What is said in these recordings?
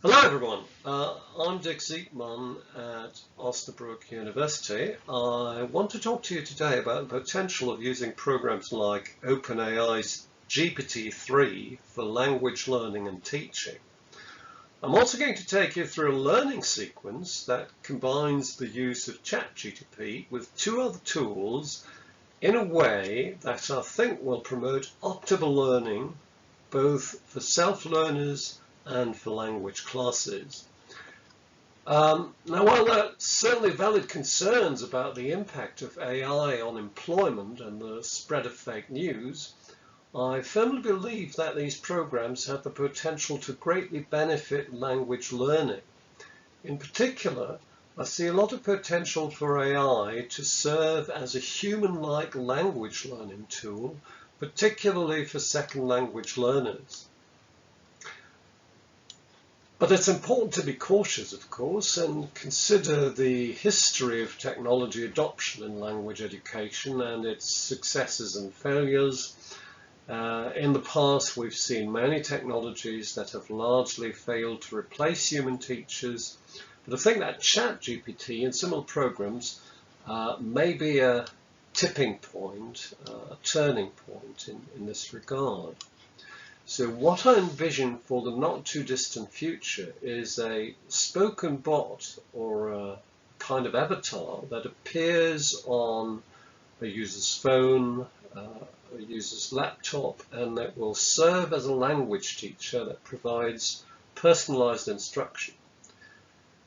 Hello everyone, I'm Dick Zietman at Osnabrück University. I want to talk to you today about the potential of using programs like OpenAI's GPT-3 for language learning and teaching. I'm also going to take you through a learning sequence that combines the use of Chat-GTP with two other tools in a way that I think will promote optimal learning both for self-learners and for language classes. Now, while there are certainly valid concerns about the impact of AI on employment and the spread of fake news, I firmly believe that these programs have the potential to greatly benefit language learning. In particular, I see a lot of potential for AI to serve as a human-like language learning tool, particularly for second language learners. But it's important to be cautious, of course, and consider the history of technology adoption in language education and its successes and failures. In the past, we've seen many technologies that have largely failed to replace human teachers, but I think that Chat-GPT and similar programs may be a tipping point, a turning point in this regard. So what I envision for the not too distant future is a spoken bot or a kind of avatar that appears on a user's phone, a user's laptop, and that will serve as a language teacher that provides personalized instruction.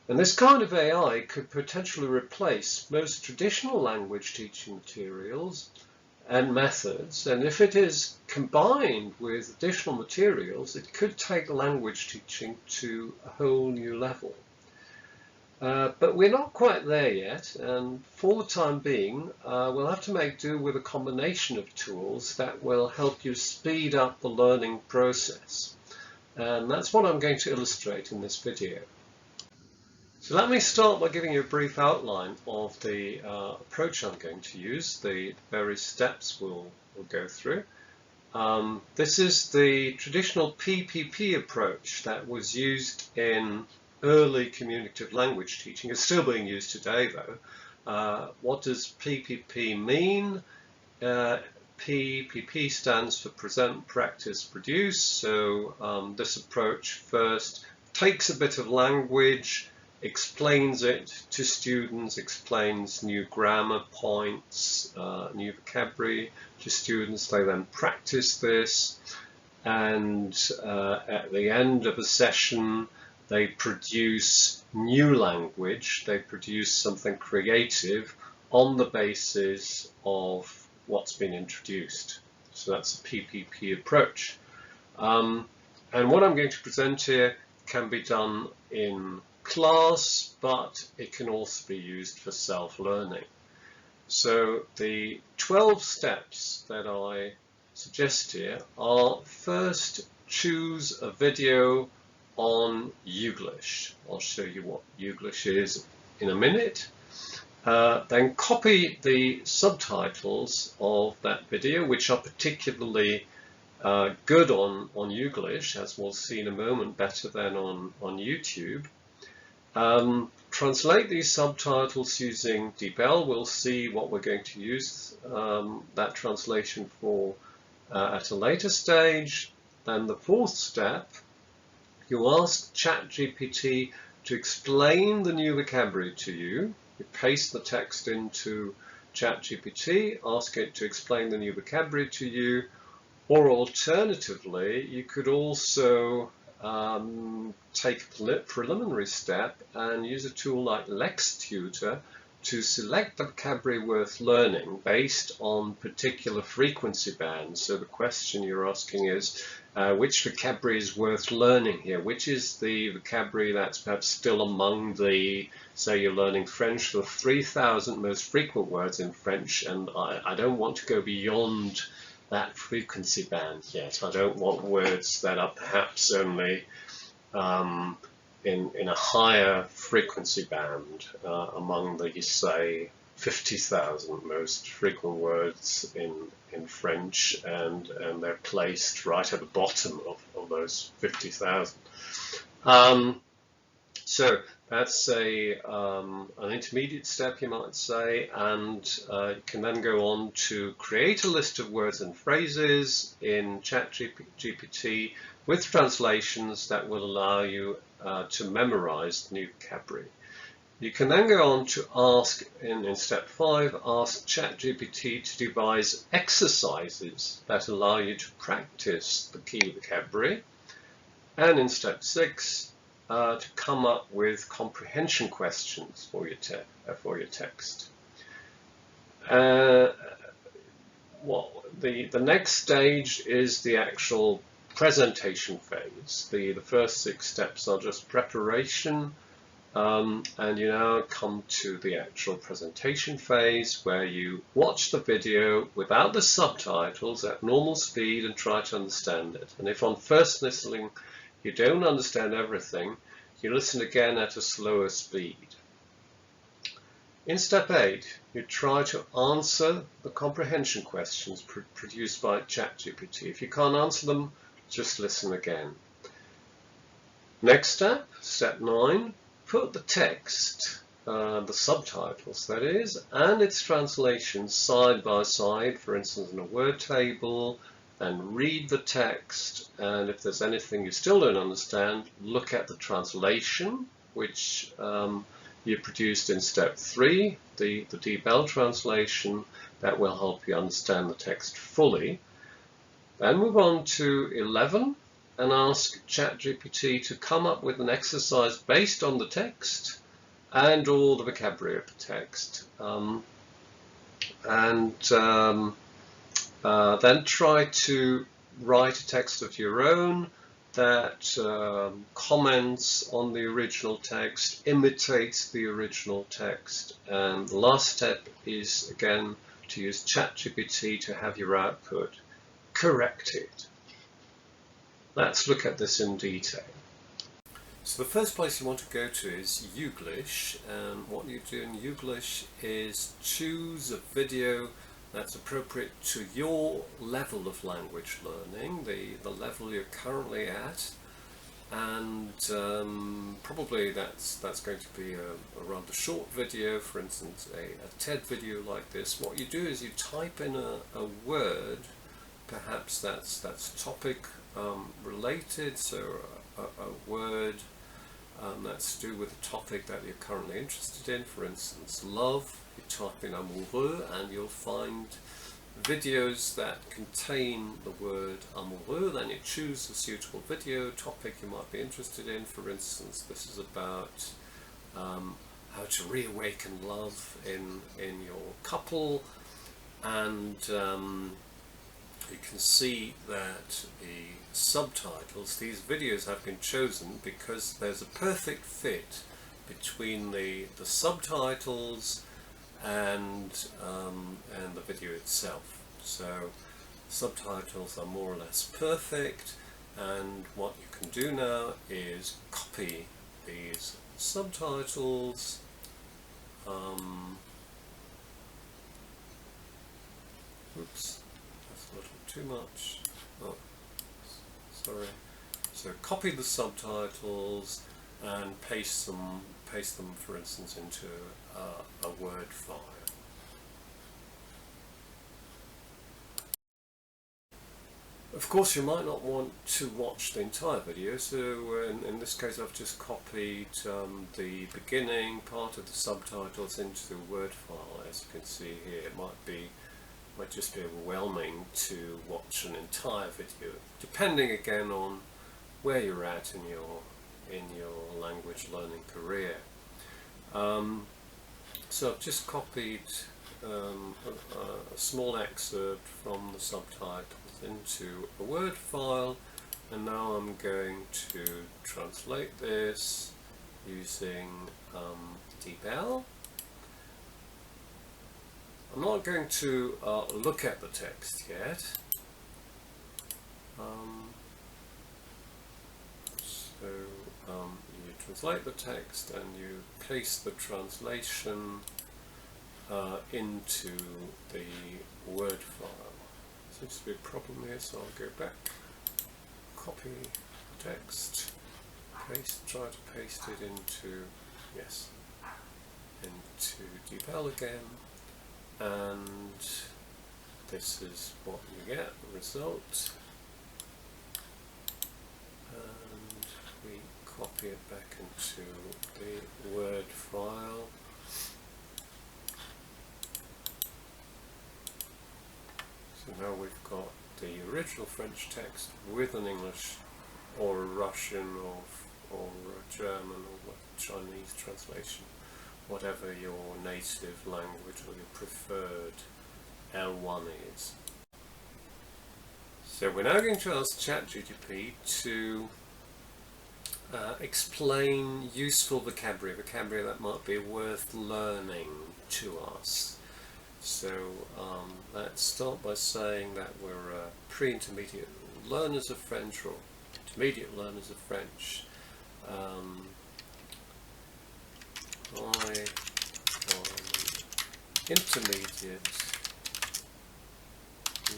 And this kind of AI could potentially replace most traditional language teaching materials and methods, and if it is combined with additional materials, it could take language teaching to a whole new level. But we're not quite there yet, and for the time being, we'll have to make do with a combination of tools that will help you speed up the learning process. And that's what I'm going to illustrate in this video. So let me start by giving you a brief outline of the approach I'm going to use, the various steps we'll go through. This is the traditional PPP approach that was used in early communicative language teaching. It's still being used today though. What does PPP mean? PPP stands for present, practice, produce. So this approach first takes a bit of language, explains it to students, explains new grammar points, new vocabulary to students. They then practice this, and at the end of a session they produce new language, they produce something creative on the basis of what's been introduced. So that's a PPP approach. And what I'm going to present here can be done in class, but it can also be used for self-learning. So the 12 steps that I suggest here are: first, choose a video on Youglish. I'll show you what Youglish is in a minute. Then copy the subtitles of that video, which are particularly good on Youglish, as we'll see in a moment, better than on YouTube. Translate these subtitles using DeepL. We'll see what we're going to use that translation for at a later stage. Then the fourth step, you ask Chat-GPT to explain the new vocabulary to you. You paste the text into Chat-GPT, ask it to explain the new vocabulary to you, or alternatively, you could also take a preliminary step and use a tool like LexTutor to select the vocabulary worth learning based on particular frequency bands. So the question you're asking is, which vocabulary is worth learning here? Which is the vocabulary that's perhaps still among the, say you're learning French, for 3,000 most frequent words in French, and I don't want to go beyond that frequency band yet. I don't want words that are perhaps only in a higher frequency band among the, say, 50,000 most frequent words in French, and they're placed right at the bottom of those 50,000. So that's an intermediate step, you might say, and you can then go on to create a list of words and phrases in Chat-GPT with translations that will allow you to memorize new vocabulary. You can then go on to ask, in step 5, ask Chat-GPT to devise exercises that allow you to practice the key vocabulary. And in step 6, to come up with comprehension questions for your text. The next stage is the actual presentation phase. The first 6 steps are just preparation, and you now come to the actual presentation phase where you watch the video without the subtitles at normal speed and try to understand it. And if on first listening you don't understand everything, you listen again at a slower speed. In step 8, you try to answer the comprehension questions produced by ChatGPT. If you can't answer them, just listen again. Next step, step 9, put the text, the subtitles that is, and its translation side by side, for instance in a word table, and read the text, and if there's anything you still don't understand, look at the translation, which you produced in step 3, the DeepL translation, that will help you understand the text fully. Then move on to 11 and ask ChatGPT to come up with an exercise based on the text and all the vocabulary of the text. Then try to write a text of your own that comments on the original text, imitates the original text, and the last step is again to use ChatGPT to have your output corrected. Let's look at this in detail. So the first place you want to go to is Youglish, and what you do in Youglish is choose a video that's appropriate to your level of language learning, the level you're currently at, and probably that's going to be a rather short video, for instance a TED video like this. What you do is you type in a word, perhaps that's topic related, so a word that's to do with a topic that you're currently interested in, for instance love. You type in amoureux and you'll find videos that contain the word amoureux. Then you choose a suitable video topic you might be interested in. For instance, this is about how to reawaken love in your couple, and you can see that the subtitles, these videos have been chosen because there's a perfect fit between the subtitles and the video itself. So subtitles are more or less perfect, and what you can do now is copy these subtitles oops, that's a little too much. Oh, sorry. So copy the subtitles and paste them, for instance, into a Word file. Of course, you might not want to watch the entire video, so in this case I've just copied the beginning part of the subtitles into the Word file. As you can see here, it might just be overwhelming to watch an entire video, depending again on where you're at in your language learning career. So I've just copied a small excerpt from the subtitles into a Word file, and now I'm going to translate this using DeepL. I'm not going to look at the text yet. You translate the text and you paste the translation into the Word file. Seems to be a problem here, so I'll go back, copy the text, try to paste it into, yes, into DeepL again, and this is what you get, the result, and we copy it back into the Word file. So now we've got the original French text with an English or a Russian or a German or Chinese translation, whatever your native language or your preferred L1 is. So we're now going to ask Chat-GTP to explain useful vocabulary that might be worth learning to us. So let's start by saying that we're pre-intermediate learners of French or intermediate learners of French. I am intermediate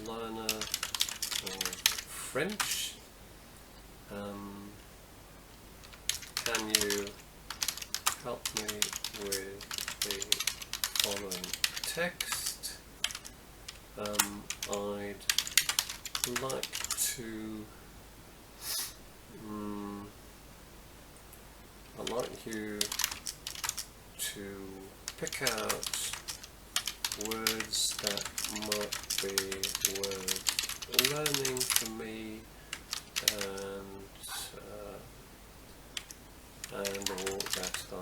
learner of French. Can you help me with the following text? I'd like to I'd like you to pick out words that might be worth learning for me, and all that I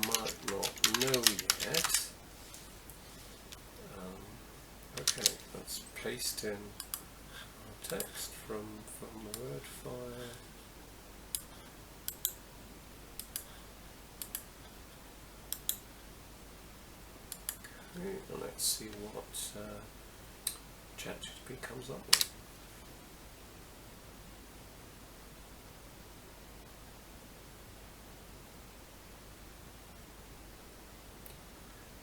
might not know yet. Okay, let's paste in our text from the Word file. Okay, and let's see what Chat-GTP comes up with.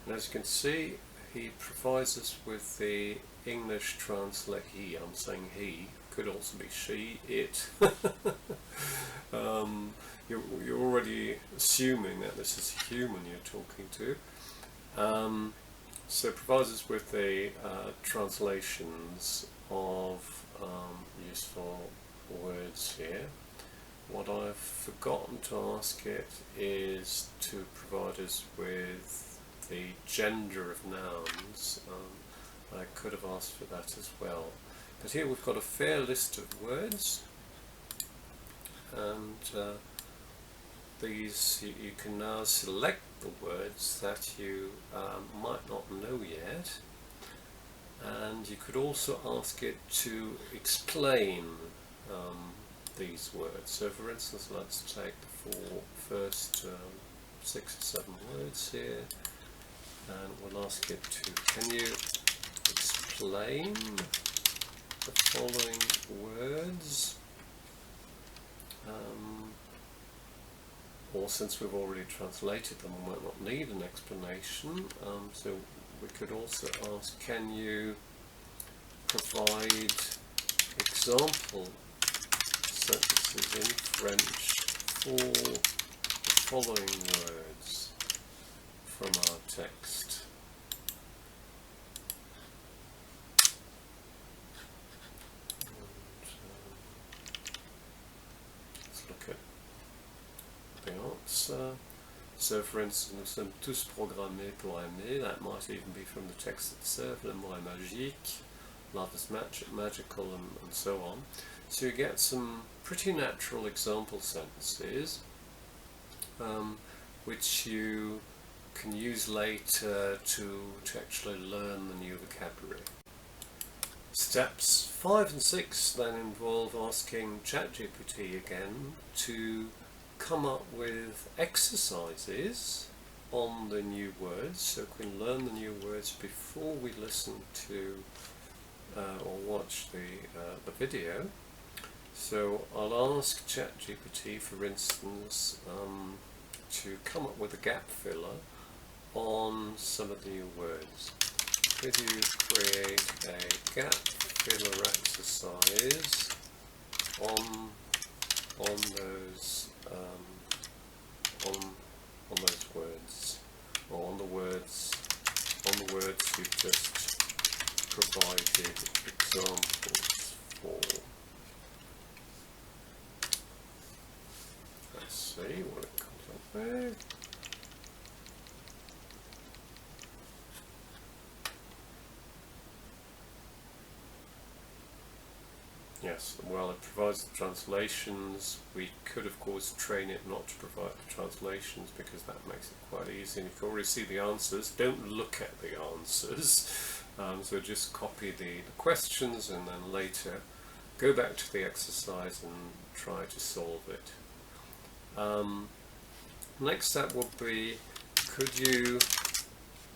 And as you can see, he provides us with the English translate. I'm saying he, could also be she, it. You're already assuming that this is a human you're talking to. So it provides us with the translations of useful words here. What I've forgotten to ask it is to provide us with the gender of nouns. I could have asked for that as well. But here we've got a fair list of words, and these you can now select the words that you might not know yet, and you could also ask it to explain these words. So for instance, let's take the first 6 or 7 words here, and we'll ask it to, can you explain the following words? Or since we've already translated them, we might not need an explanation, so we could also ask, can you provide example sentences in French for the following words from our text? Let's look at the answer. So for instance, nous sommes tous programmés pour aimer. That might even be from the text itself. Le mot est magique, love is magical, and so on. So you get some pretty natural example sentences which you can use later to actually learn the new vocabulary. Steps 5 and 6 then involve asking Chat-GPT again to come up with exercises on the new words, so we can learn the new words before we listen to or watch the video. So I'll ask Chat-GPT, for instance, to come up with a gap filler on some of the new words. Could you create a gap filler exercise on those you've just provided examples for. Let's see what it comes up with. Yes, well, it provides the translations. We could, of course, train it not to provide the translations because that makes it quite easy. And you can already see the answers. Don't look at the answers. So just copy the questions and then later go back to the exercise and try to solve it. Next step will be, could you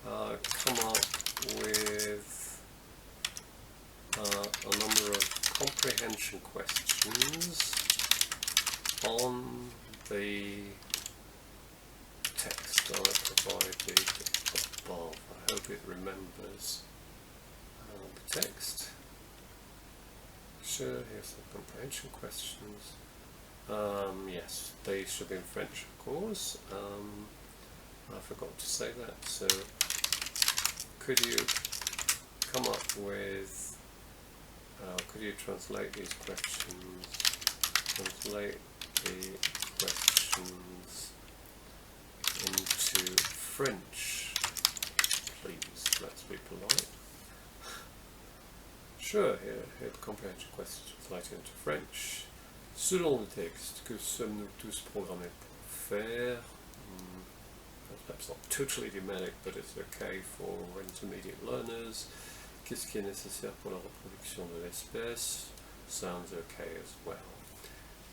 come up with a number of comprehension questions on the text I provided above. I hope it remembers the text. Sure, here's some comprehension questions. Yes, they should be in French, of course. I forgot to say that. So, could you come up with could you translate these questions? Translate the questions into French, please. Let's be polite. Sure, here the comprehension questions translated into French. Selon le texte, que sommes-nous tous programmés pour faire? Perhaps not totally idiomatic, but it's okay for intermediate learners. Qu'est-ce qui est nécessaire pour la reproduction de l'espèce? Sounds okay as well.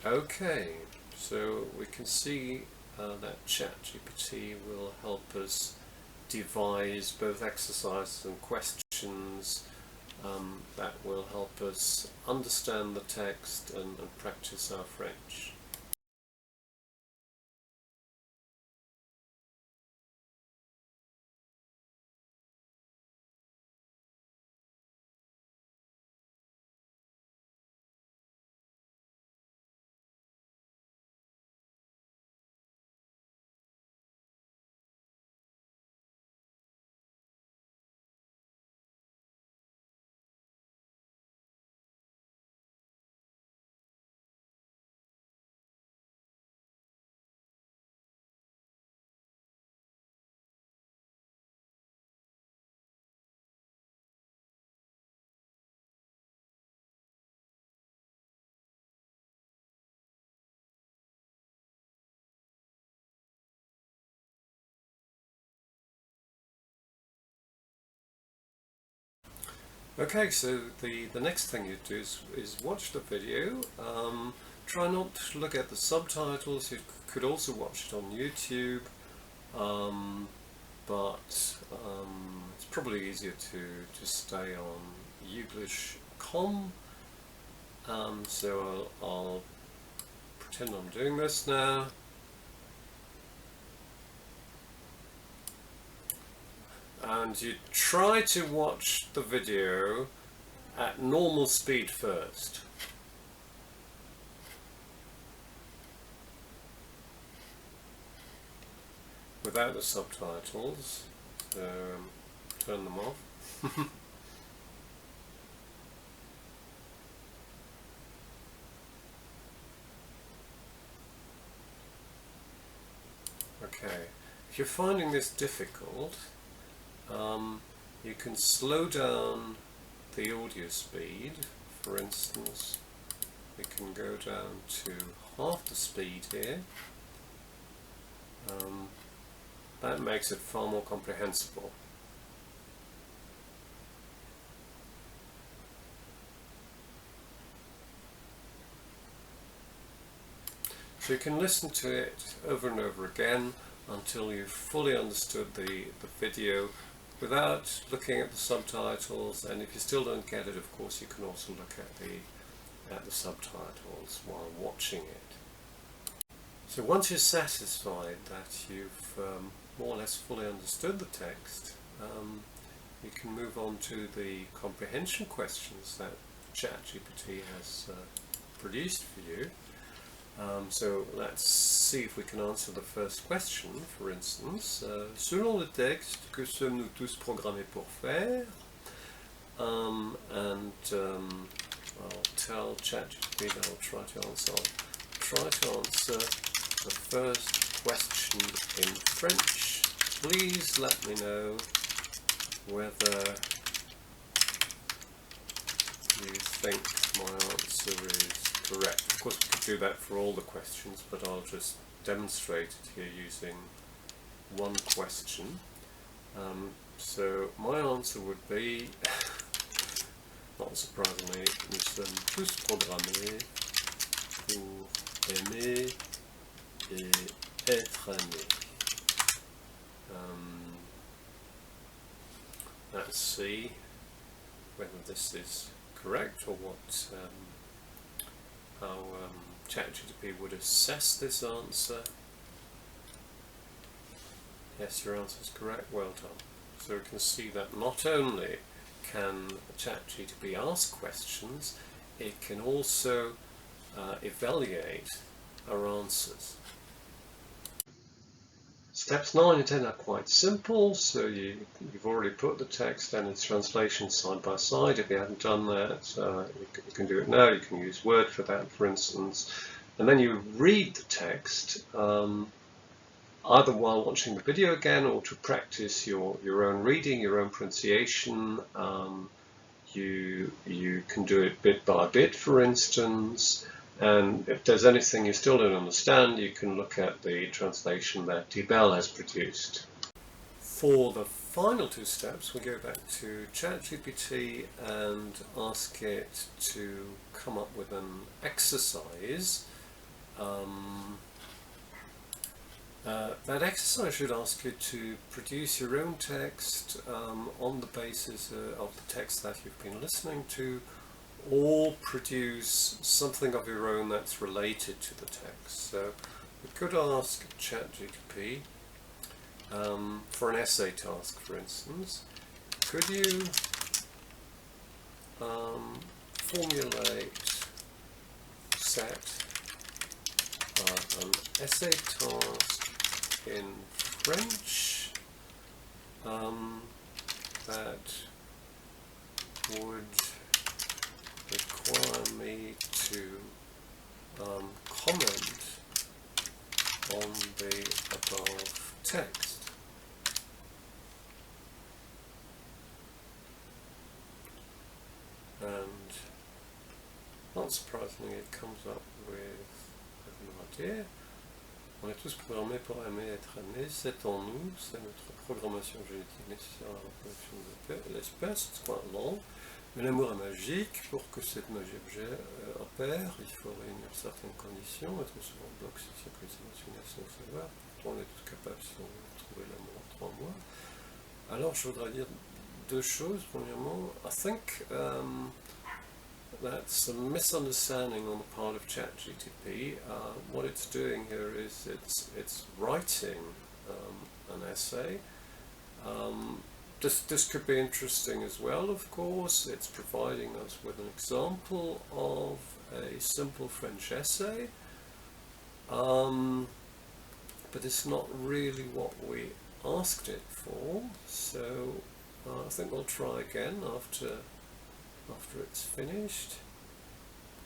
Okay, so we can see that Chat-GPT will help us devise both exercises and questions that will help us understand the text and practice our French. Okay, so the next thing you do is watch the video. Try not to look at the subtitles. You could also watch it on YouTube, but it's probably easier to stay on Youglish.com. So I'll pretend I'm doing this now. And you try to watch the video at normal speed first. Without the subtitles. So turn them off. Okay, if you're finding this difficult, you can slow down the audio speed. For instance, we can go down to half the speed here. That makes it far more comprehensible. So you can listen to it over and over again until you've fully understood the video without looking at the subtitles, and if you still don't get it, of course, you can also look at the subtitles while watching it. So once you're satisfied that you've more or less fully understood the text, you can move on to the comprehension questions that Chat-GPT has produced for you. So let's see if we can answer the first question, for instance. Selon le texte, que sommes-nous tous programmés pour faire? I'll tell ChatGTP that I'll try to answer. The first question in French. Please let me know whether you think my answer is correct. Of course, we could do that for all the questions, but I'll just demonstrate it here using one question. So my answer would be, not surprisingly, nous sommes tous programmés pour aimer et être aimés. Let's see whether this is correct or what how Chat-GTP would assess this answer. Yes, your answer is correct. Well done. So we can see that not only can Chat-GTP ask questions, it can also evaluate our answers. Steps 9 and 10 are quite simple, so you've already put the text and its translation side by side. If you haven't done that, you can do it now. You can use Word for that, for instance. And then you read the text, either while watching the video again or to practice your own reading, your own pronunciation. You can do it bit by bit, for instance. And if there's anything you still don't understand, you can look at the translation that DeepL has produced. For the final two steps, we go back to ChatGPT and ask it to come up with an exercise. That exercise should ask you to produce your own text on the basis of the text that you've been listening to, or produce something of your own that's related to the text. So we could ask ChatGTP for an essay task, for instance. Could you set an essay task in French that would require me to comment on the above text. And not surprisingly, it comes up with an idea. On est tous programmés pour aimer et être aimés, c'est en nous, c'est notre programmation génétique nécessaire à la reproduction de l'espèce. C'est quite long. Mais l'amour est magique. Pour que cette magie opère, il faut réunir certaines conditions, être souvent en bloc, c'est que les émotions sans savoir. Pourtant, on est tous capables de trouver l'amour en 3 mois. Alors, je voudrais dire deux choses. Premièrement, I think that's a misunderstanding on the part of ChatGTP. What it's doing here is it's writing an essay. This could be interesting as well, of course. It's providing us with an example of a simple French essay, but it's not really what we asked it for. So I think we'll try again after it's finished.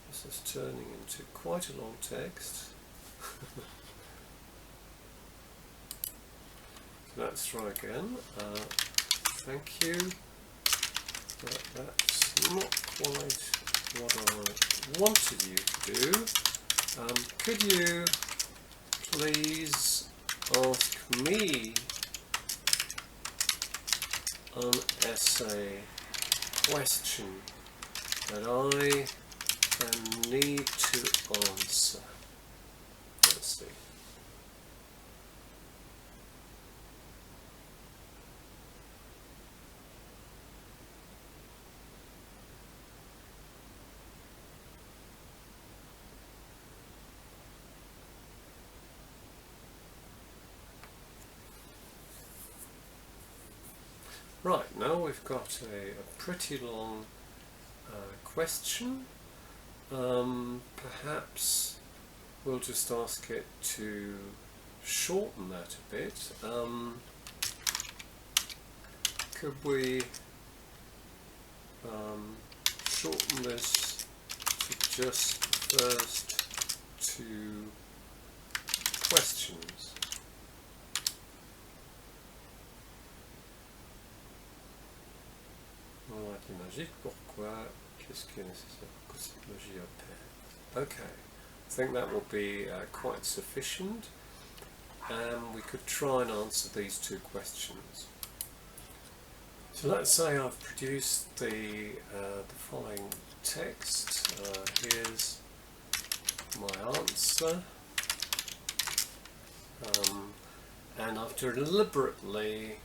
This is turning into quite a long text. Let's try again. Thank you, but that's not quite what I wanted you to do. Could you please ask me an essay question that I need to answer? Let's see. Right, now we've got a pretty long question. Perhaps we'll just ask it to shorten that a bit. Could we shorten this to just first two questions? On va être magique. Pourquoi? Qu'est-ce qui est nécessaire pour que cette magie opère? Okay, I think that will be quite sufficient, and we could try and answer these two questions. So let's say I've produced the following text. Here's my answer, and I've deliberately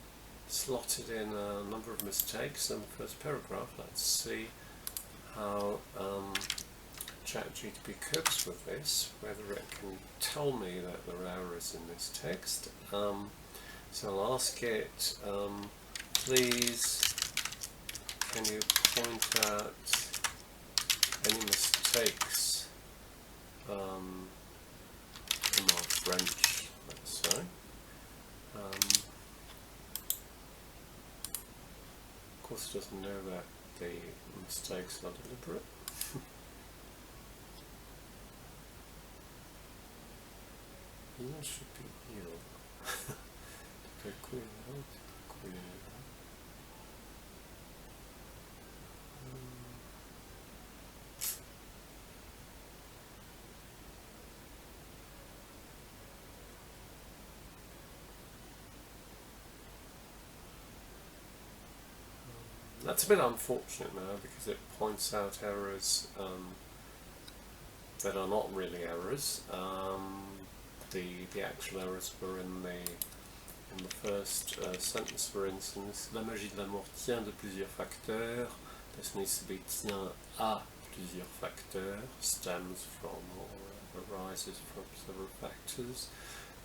slotted in a number of mistakes in the first paragraph. Let's see how Chat-GTP copes with this, whether it can tell me that there are errors in this text. So I'll ask it, please, can you point out any mistakes in my French, let's say. Of course, it doesn't know that the mistakes are deliberate. Il should be il. That's a bit unfortunate now, because it points out errors that are not really errors. The actual errors were in the first sentence, for instance. La magie de l'amour tient de plusieurs facteurs. This needs to be tient à plusieurs facteurs, stems from or arises from several factors.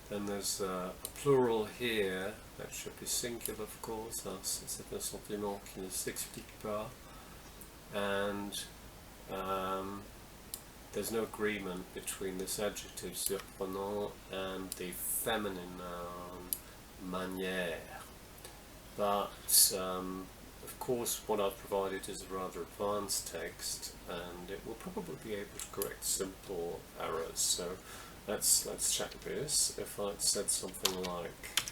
Then there's a plural here, that should be singular, of course. C'est un sentiment qui ne s'explique pas. And there's no agreement between this adjective surprenant and the feminine noun manière. But of course, what I've provided is a rather advanced text, and it will probably be able to correct simple errors. So let's check this. If I'd said something like,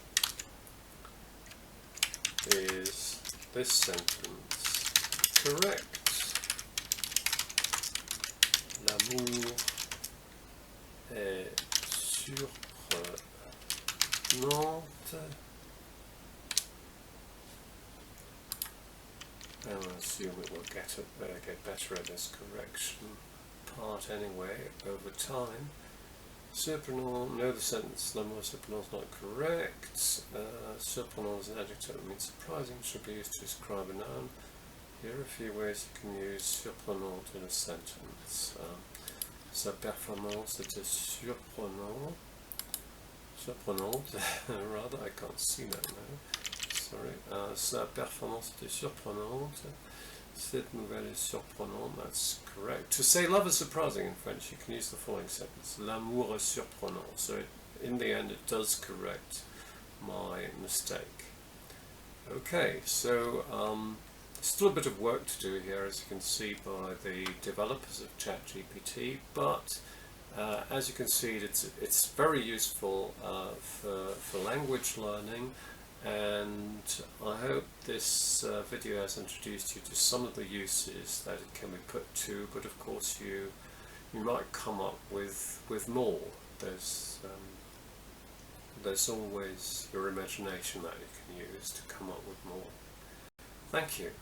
is this sentence correct? L'amour est surprenante. And I assume it will get better at this correction part anyway over time. Surprenant, no, the sentence l'amour surprenant is not correct. Surprenant is an adjective that means surprising, should be used to describe a noun. Here are a few ways you can use surprenant in a sentence. Sa performance était surprenante. Surprenante, rather, I can't see that now. Sorry. Sa performance était surprenante. Cette nouvelle est surprenante. That's correct. To say love is surprising in French, you can use the following sentence. L'amour est surprenant. So in the end, it does correct my mistake. Okay, so still a bit of work to do here, as you can see by the developers of Chat-GPT, but as you can see, it's very useful for language learning, and I hope this video has introduced you to some of the uses that it can be put to, but of course you might come up with more. There's always your imagination that you can use to come up with more. Thank you.